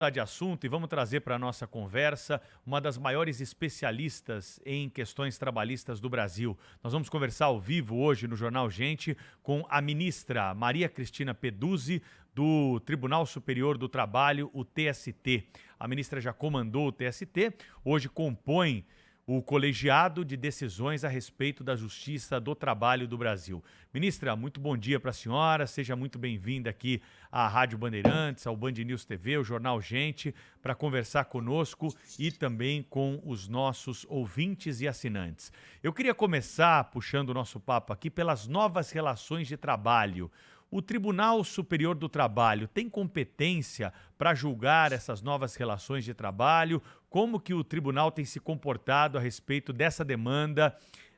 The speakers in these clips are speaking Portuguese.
De assunto e vamos trazer para a nossa conversa uma das maiores especialistas em questões trabalhistas do Brasil. Nós vamos conversar ao vivo hoje no Jornal Gente com a ministra Maria Cristina Peduzzi, do Tribunal Superior do Trabalho, o TST. A ministra já comandou o TST, hoje compõe o colegiado de decisões a respeito da Justiça do Trabalho do Brasil. Ministra, muito bom dia para a senhora, seja muito bem-vinda aqui à Rádio Bandeirantes, ao Band News TV, ao Jornal Gente, para conversar conosco e também com os nossos ouvintes e assinantes. Eu queria começar puxando o nosso papo aqui pelas novas relações de trabalho. O Tribunal Superior do Trabalho tem competência para julgar essas novas relações de trabalho? Como que o tribunal tem se comportado a respeito dessa demanda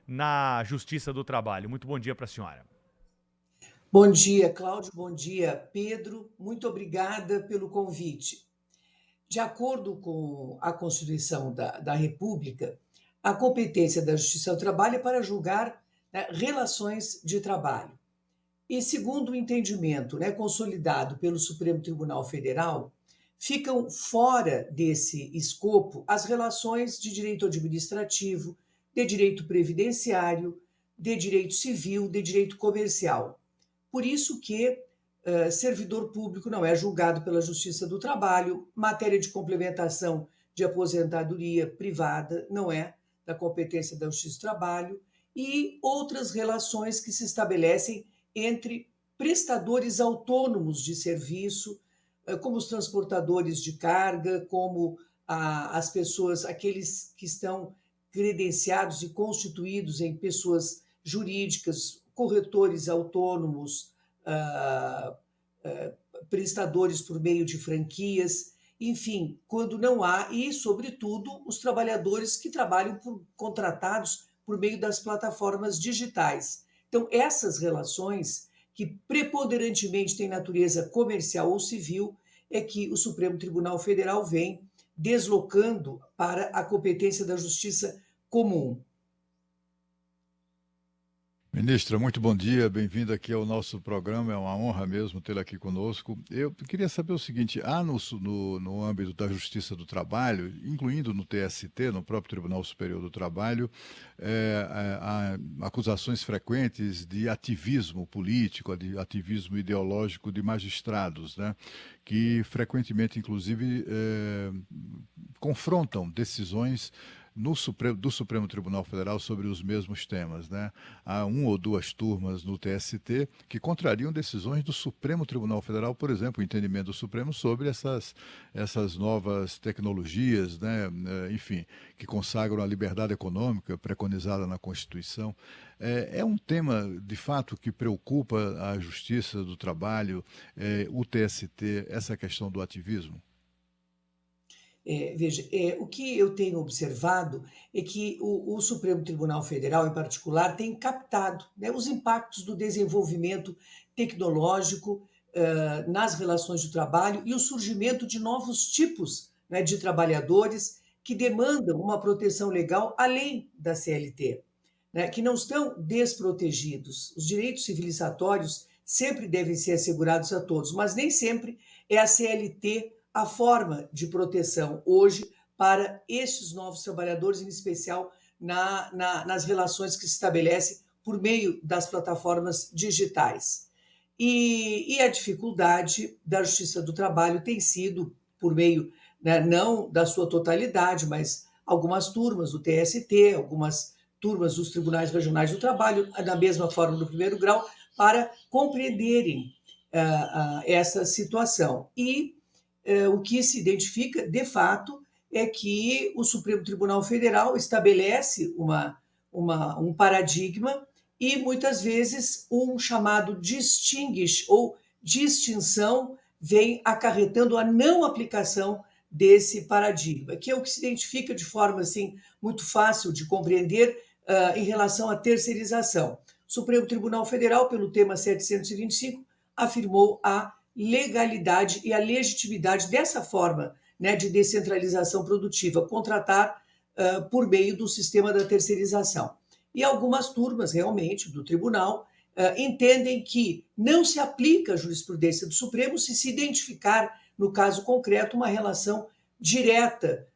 na Justiça do Trabalho? Muito bom dia para a senhora. Bom dia, Cláudio. Bom dia, Pedro. Muito obrigada pelo convite. De acordo com a Constituição da República, a competência da Justiça do Trabalho é para julgar, né, relações de trabalho. E segundo o entendimento, né, consolidado pelo Supremo Tribunal Federal, ficam fora desse escopo as relações de direito administrativo, de direito previdenciário, de direito civil, de direito comercial. Por isso que servidor público não é julgado pela Justiça do Trabalho, matéria de complementação de aposentadoria privada não é da competência da Justiça do Trabalho, e outras relações que se estabelecem entre prestadores autônomos de serviço, como os transportadores de carga, como as pessoas, aqueles que estão credenciados e constituídos em pessoas jurídicas, corretores autônomos, prestadores por meio de franquias, enfim, quando não há, e sobretudo os trabalhadores que trabalham contratados por meio das plataformas digitais. Então, essas relações, que preponderantemente têm natureza comercial ou civil, é que o Supremo Tribunal Federal vem deslocando para a competência da justiça comum. Ministra, muito bom dia, bem-vindo aqui ao nosso programa, é uma honra mesmo tê-la aqui conosco. Eu queria saber o seguinte, há no âmbito da Justiça do Trabalho, incluindo no TST, no próprio Tribunal Superior do Trabalho, há acusações frequentes de ativismo político, de ativismo ideológico de magistrados, né? Que frequentemente, inclusive, confrontam decisões do Supremo Tribunal Federal sobre os mesmos temas, né? Há uma ou duas turmas no TST que contrariam decisões do Supremo Tribunal Federal, por exemplo, o entendimento do Supremo sobre essas novas tecnologias, né? Enfim, que consagram a liberdade econômica preconizada na Constituição. É um tema, de fato, que preocupa a Justiça do Trabalho, o TST, essa questão do ativismo? Veja, o que eu tenho observado é que o Supremo Tribunal Federal, em particular, tem captado, né, os impactos do desenvolvimento tecnológico nas relações de trabalho e o surgimento de novos tipos, né, de trabalhadores que demandam uma proteção legal além da CLT, né, que não estão desprotegidos. Os direitos civilizatórios sempre devem ser assegurados a todos, mas nem sempre é a CLT a forma de proteção hoje para estes novos trabalhadores, em especial nas relações que se estabelecem por meio das plataformas digitais. E a dificuldade da Justiça do Trabalho tem sido, por meio, né, não da sua totalidade, mas algumas turmas do TST, algumas turmas dos Tribunais Regionais do Trabalho, da mesma forma do primeiro grau, para compreenderem essa situação. E o que se identifica, de fato, é que o Supremo Tribunal Federal estabelece um paradigma e, muitas vezes, um chamado distinguish ou distinção vem acarretando a não aplicação desse paradigma, que é o que se identifica de forma assim, muito fácil de compreender em relação à terceirização. O Supremo Tribunal Federal, pelo tema 725, afirmou a legalidade e a legitimidade dessa forma, né, de descentralização produtiva, contratar por meio do sistema da terceirização. E algumas turmas, realmente, do tribunal, entendem que não se aplica a jurisprudência do Supremo se identificar no caso concreto, uma relação direta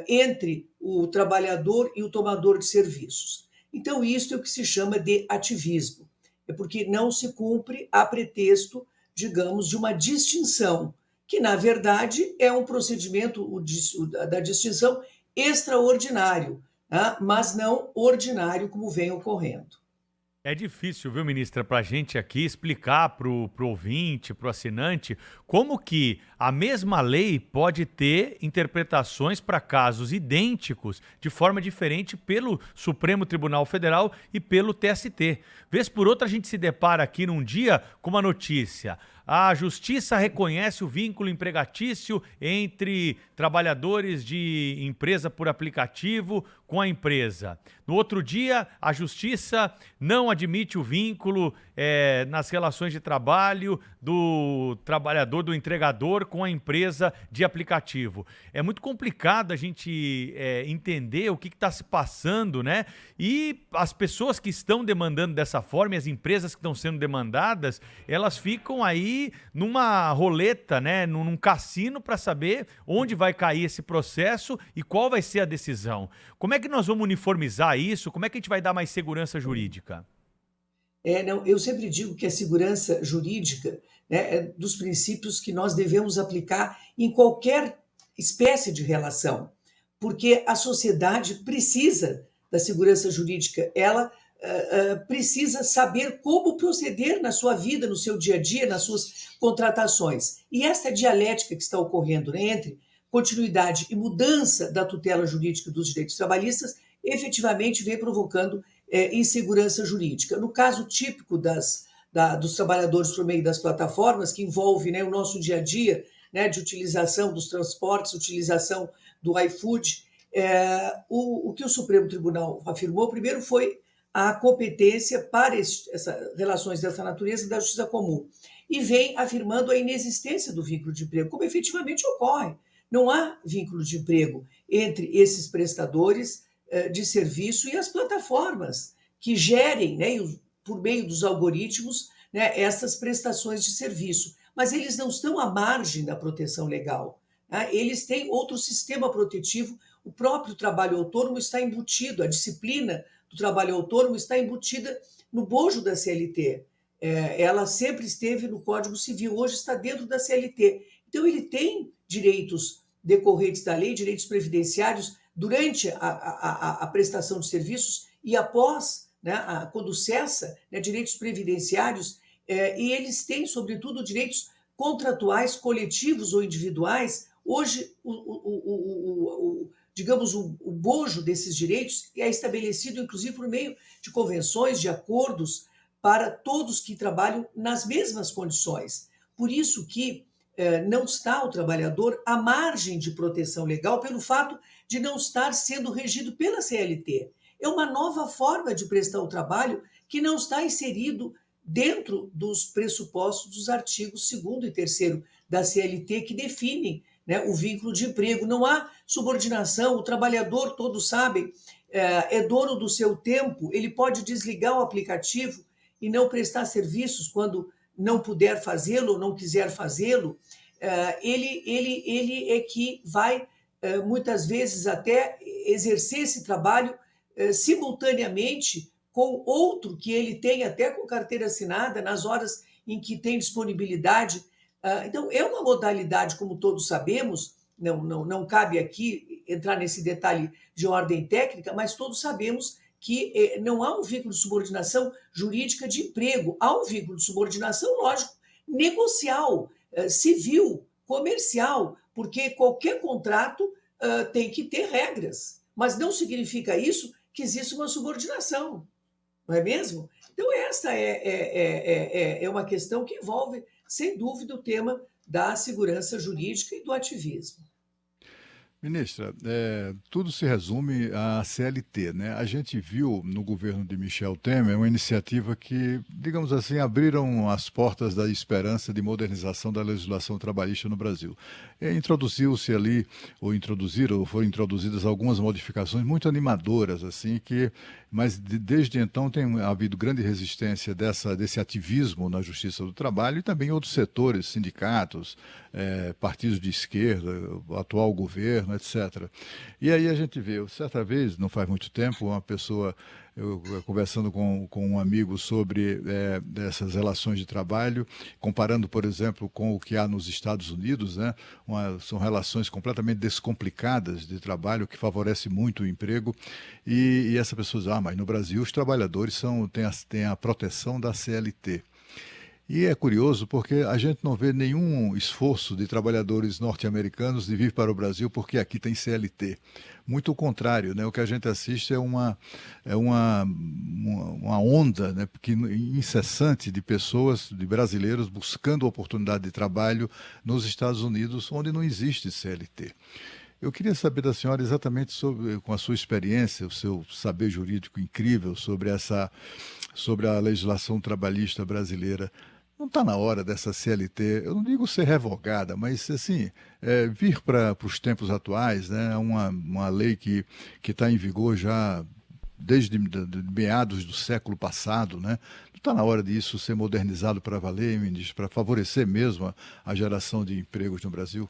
entre o trabalhador e o tomador de serviços. Então, isso é o que se chama de ativismo. É porque não se cumpre a pretexto, digamos, de uma distinção, que, na verdade, é um procedimento da distinção extraordinário, né? Mas não ordinário, como vem ocorrendo. É difícil, viu, ministra, para a gente aqui explicar para o ouvinte, para o assinante, como que a mesma lei pode ter interpretações para casos idênticos de forma diferente pelo Supremo Tribunal Federal e pelo TST. Vez por outra, a gente se depara aqui num dia com uma notícia. A Justiça reconhece o vínculo empregatício entre trabalhadores de empresa por aplicativo com a empresa. No outro dia, a Justiça não admite o vínculo nas relações de trabalho do trabalhador, do entregador com a empresa de aplicativo. É muito complicado a gente entender o que está se passando, né? E as pessoas que estão demandando dessa forma, e as empresas que estão sendo demandadas, elas ficam aí numa roleta, né? Num cassino para saber onde vai cair esse processo e qual vai ser a decisão. Como é que nós vamos uniformizar isso? Como é que a gente vai dar mais segurança jurídica? Não, eu sempre digo que a segurança jurídica, né, é dos princípios que nós devemos aplicar em qualquer espécie de relação, porque a sociedade precisa da segurança jurídica, ela precisa saber como proceder na sua vida, no seu dia a dia, nas suas contratações. E essa dialética que está ocorrendo, né, entre continuidade e mudança da tutela jurídica dos direitos trabalhistas, efetivamente vem provocando insegurança jurídica. No caso típico dos trabalhadores por meio das plataformas, que envolve, né, o nosso dia a dia, né, de utilização dos transportes, utilização do iFood, o que o Supremo Tribunal afirmou, primeiro, foi a competência para essas relações dessa natureza da justiça comum. E vem afirmando a inexistência do vínculo de emprego, como efetivamente ocorre. Não há vínculo de emprego entre esses prestadores de serviço e as plataformas que gerem, né, por meio dos algoritmos, né, essas prestações de serviço. Mas eles não estão à margem da proteção legal. Né? Eles têm outro sistema protetivo. O próprio trabalho autônomo está embutido, a disciplina do trabalho autônomo está embutida no bojo da CLT. Ela sempre esteve no Código Civil, hoje está dentro da CLT. Então, ele tem direitos decorrentes da lei, direitos previdenciários, durante a prestação de serviços e após, né, quando cessa, né, direitos previdenciários, e eles têm, sobretudo, direitos contratuais, coletivos ou individuais. Hoje, digamos, o bojo desses direitos é estabelecido, inclusive, por meio de convenções, de acordos, para todos que trabalham nas mesmas condições. Por isso que não está o trabalhador à margem de proteção legal pelo fato de não estar sendo regido pela CLT. É uma nova forma de prestar o trabalho que não está inserido dentro dos pressupostos dos artigos 2º e 3º da CLT, que definem, né, o vínculo de emprego. Não há subordinação, o trabalhador, todos sabem, é dono do seu tempo, ele pode desligar o aplicativo e não prestar serviços quando não puder fazê-lo ou não quiser fazê-lo. Ele é que vai, muitas vezes, até exercer esse trabalho simultaneamente com outro que ele tem até com carteira assinada, nas horas em que tem disponibilidade. Então, é uma modalidade, como todos sabemos, não cabe aqui entrar nesse detalhe de ordem técnica, mas todos sabemos que não há um vínculo de subordinação jurídica de emprego, há um vínculo de subordinação, lógico, negocial, civil, comercial, porque qualquer contrato tem que ter regras, mas não significa isso que existe uma subordinação, não é mesmo? Então, esta é uma questão que envolve, sem dúvida, o tema da segurança jurídica e do ativismo. Ministra, tudo se resume à CLT, né? A gente viu no governo de Michel Temer uma iniciativa que, digamos assim, abriram as portas da esperança de modernização da legislação trabalhista no Brasil. Introduziu-se ali, ou foram introduzidas algumas modificações muito animadoras, assim, mas desde então tem havido grande resistência desse ativismo na Justiça do Trabalho e também em outros setores, sindicatos, partidos de esquerda, o atual governo, etc. E aí a gente vê, certa vez, não faz muito tempo, eu conversando com um amigo sobre essas relações de trabalho, comparando, por exemplo, com o que há nos Estados Unidos, né? São relações completamente descomplicadas de trabalho, que favorece muito o emprego, e essa pessoa diz, mas no Brasil os trabalhadores têm a proteção da CLT. E é curioso porque a gente não vê nenhum esforço de trabalhadores norte-americanos de vir para o Brasil porque aqui tem CLT. Muito o contrário, né? O que a gente assiste é uma onda, né, incessante de pessoas, de brasileiros, buscando oportunidade de trabalho nos Estados Unidos, onde não existe CLT. Eu queria saber da senhora exatamente com a sua experiência, o seu saber jurídico incrível sobre a legislação trabalhista brasileira. Não está na hora dessa CLT, eu não digo ser revogada, mas assim, vir para os tempos atuais, né, uma lei que está em vigor já desde meados do século passado, né? Não está na hora disso ser modernizado para valer, ministro, para favorecer mesmo a geração de empregos no Brasil?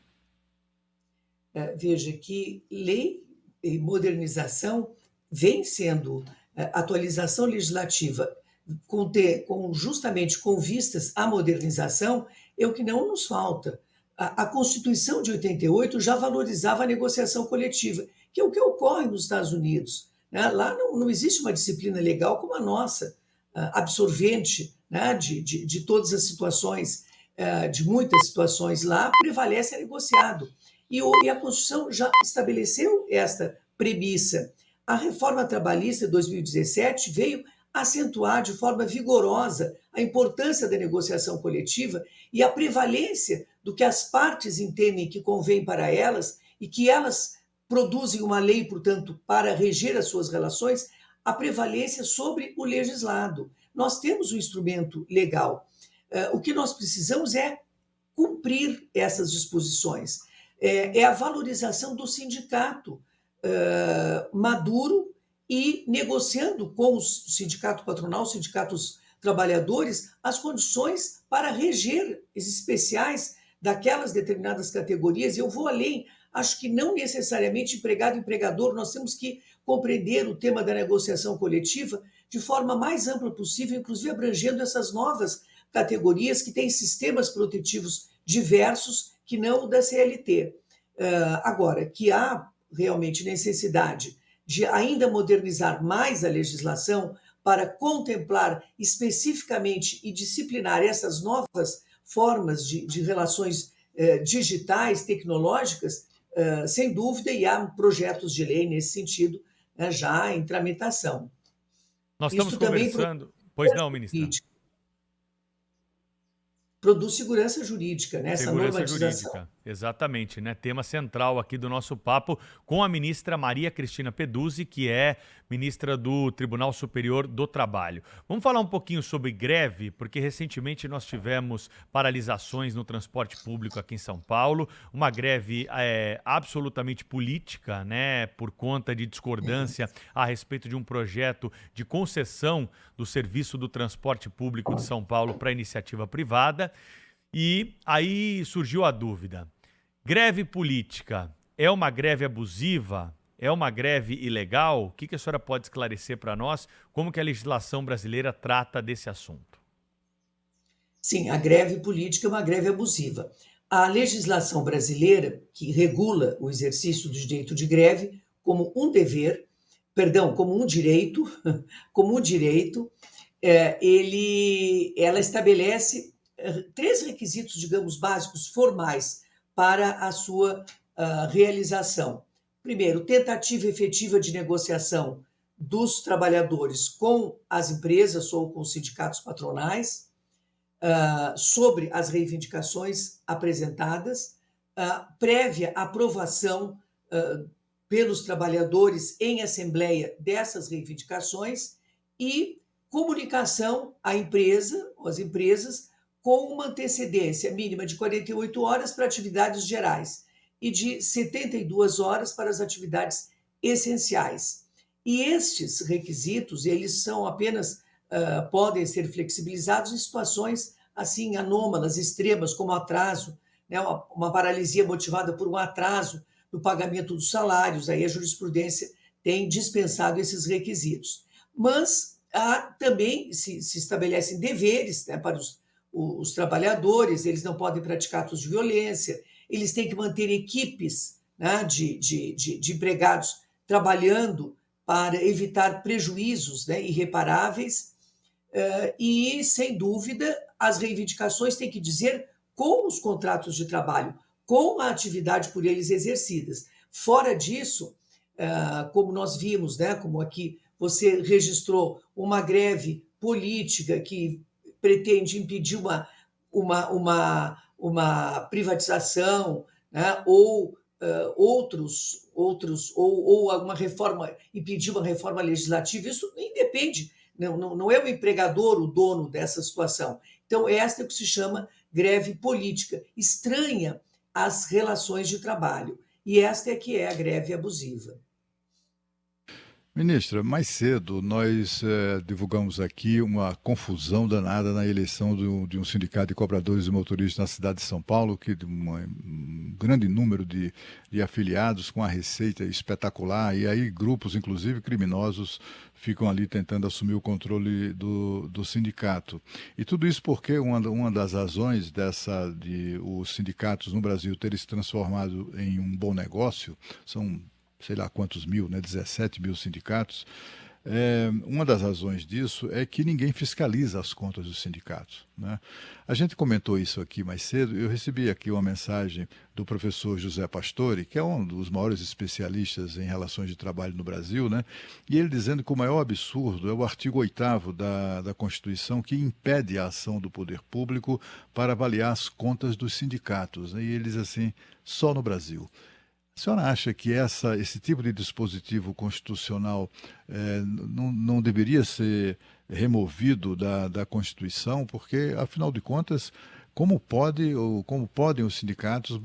Veja que lei e modernização vem sendo atualização legislativa justamente com vistas à modernização, é o que não nos falta. A Constituição de 88 já valorizava a negociação coletiva, que é o que ocorre nos Estados Unidos, né? Lá não existe uma disciplina legal como a nossa, absorvente, né, de todas as situações, de muitas situações. Lá prevalece a negociado. E a Constituição já estabeleceu esta premissa. A reforma trabalhista de 2017 veio acentuar de forma vigorosa a importância da negociação coletiva e a prevalência do que as partes entendem que convém para elas e que elas produzem uma lei, portanto, para reger as suas relações, a prevalência sobre o legislado. Nós temos um instrumento legal. O que nós precisamos é cumprir essas disposições. É a valorização do sindicato maduro e negociando com o sindicato patronal, os sindicatos trabalhadores, as condições para reger as especiais daquelas determinadas categorias. Eu vou além, acho que não necessariamente empregado e empregador, nós temos que compreender o tema da negociação coletiva de forma mais ampla possível, inclusive abrangendo essas novas categorias que têm sistemas protetivos diversos que não o da CLT. Agora, que há realmente necessidade de ainda modernizar mais a legislação para contemplar especificamente e disciplinar essas novas formas de relações digitais, tecnológicas, sem dúvida, e há projetos de lei nesse sentido já em tramitação. Nós estamos conversando... Pois não, ministra. Produz segurança jurídica, né? Essa Segurança normatização. jurídica, exatamente, né? Tema central aqui do nosso papo com a ministra Maria Cristina Peduzzi, que é ministra do Tribunal Superior do Trabalho. Vamos falar um pouquinho sobre greve, porque recentemente nós tivemos paralisações no transporte público aqui em São Paulo, uma greve absolutamente política, né? Por conta de discordância a respeito de um projeto de concessão do serviço do transporte público de São Paulo para iniciativa privada. E aí surgiu a dúvida: greve política é uma greve abusiva? É uma greve ilegal? O que a senhora pode esclarecer para nós? Como que a legislação brasileira trata desse assunto? Sim, a greve política é uma greve abusiva. A legislação brasileira, que regula o exercício do direito de greve como um dever, como um direito, ela estabelece 3 requisitos, digamos, básicos, formais, para a sua realização. Primeiro, tentativa efetiva de negociação dos trabalhadores com as empresas ou com os sindicatos patronais sobre as reivindicações apresentadas, prévia aprovação pelos trabalhadores em assembleia dessas reivindicações e comunicação à empresa, às empresas, com uma antecedência mínima de 48 horas para atividades gerais e de 72 horas para as atividades essenciais. E estes requisitos, eles são apenas, podem ser flexibilizados em situações assim anômalas, extremas, como atraso, né, uma paralisia motivada por um atraso no pagamento dos salários, aí a jurisprudência tem dispensado esses requisitos. Mas também se estabelecem deveres, né, para os trabalhadores, eles não podem praticar atos de violência, eles têm que manter equipes, né, de empregados trabalhando para evitar prejuízos, né, irreparáveis, e, sem dúvida, as reivindicações têm que dizer com os contratos de trabalho, com a atividade por eles exercidas. Fora disso, como nós vimos, né, como aqui você registrou uma greve política que pretende impedir uma privatização, né, ou ou uma reforma, impedir uma reforma legislativa, isso independe, não é o empregador o dono dessa situação. Então, esta é o que se chama greve política, estranha às relações de trabalho. E esta é que é a greve abusiva. Ministra, mais cedo nós divulgamos aqui uma confusão danada na eleição de um sindicato de cobradores e motoristas na cidade de São Paulo, que tem um grande número de afiliados com a receita espetacular, e aí grupos, inclusive criminosos, ficam ali tentando assumir o controle do sindicato. E tudo isso porque uma das razões de os sindicatos no Brasil terem se transformado em um bom negócio, são sei lá quantos mil, né, 17 mil sindicatos, uma das razões disso é que ninguém fiscaliza as contas dos sindicatos, né? A gente comentou isso aqui mais cedo, eu recebi aqui uma mensagem do professor José Pastore, que é um dos maiores especialistas em relações de trabalho no Brasil, né? E ele dizendo que o maior absurdo é o artigo 8º da Constituição, que impede a ação do poder público para avaliar as contas dos sindicatos, né? E ele diz assim, só no Brasil. A senhora acha que esse tipo de dispositivo constitucional não deveria ser removido da Constituição? Porque, afinal de contas, como podem os sindicatos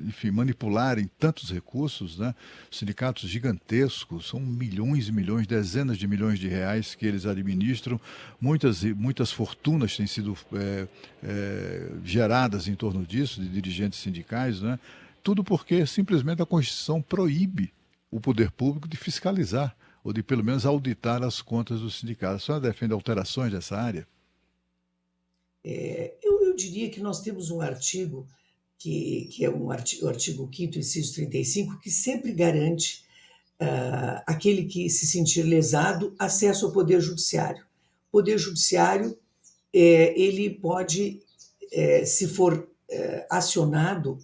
enfim, manipularem tantos recursos, né? Sindicatos gigantescos, são milhões e milhões, dezenas de milhões de reais que eles administram, muitas fortunas têm sido geradas em torno disso, de dirigentes sindicais, né? Tudo porque simplesmente a Constituição proíbe o poder público de fiscalizar ou de pelo menos auditar as contas dos sindicatos. A senhora defende alterações dessa área? Eu diria que nós temos um artigo, que é o artigo 5º, inciso 35, que sempre garante aquele que se sentir lesado acesso ao Poder Judiciário. O Poder Judiciário, ele pode, se for acionado,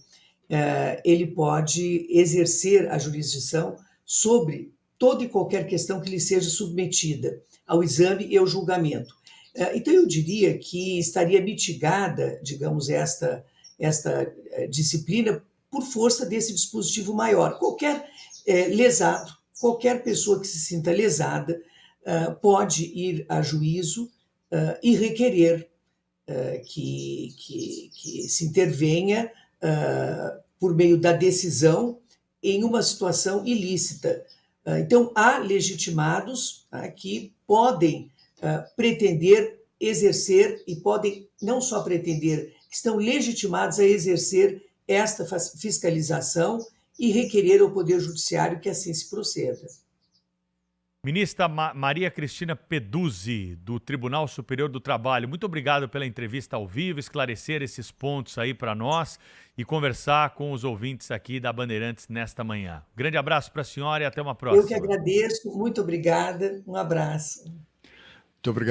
ele pode exercer a jurisdição sobre toda e qualquer questão que lhe seja submetida ao exame e ao julgamento. Então, eu diria que estaria mitigada, digamos, esta disciplina por força desse dispositivo maior. Qualquer lesado, qualquer pessoa que se sinta lesada, pode ir a juízo e requerer que se intervenha por meio da decisão em uma situação ilícita. Então, há legitimados que podem pretender exercer e podem não só pretender, que estão legitimados a exercer esta fiscalização e requerer ao Poder Judiciário que assim se proceda. Ministra Maria Cristina Peduzzi, do Tribunal Superior do Trabalho, muito obrigado pela entrevista ao vivo, esclarecer esses pontos aí para nós e conversar com os ouvintes aqui da Bandeirantes nesta manhã. Grande abraço para a senhora e até uma próxima. Eu que agradeço, muito obrigada, um abraço. Muito obrigado.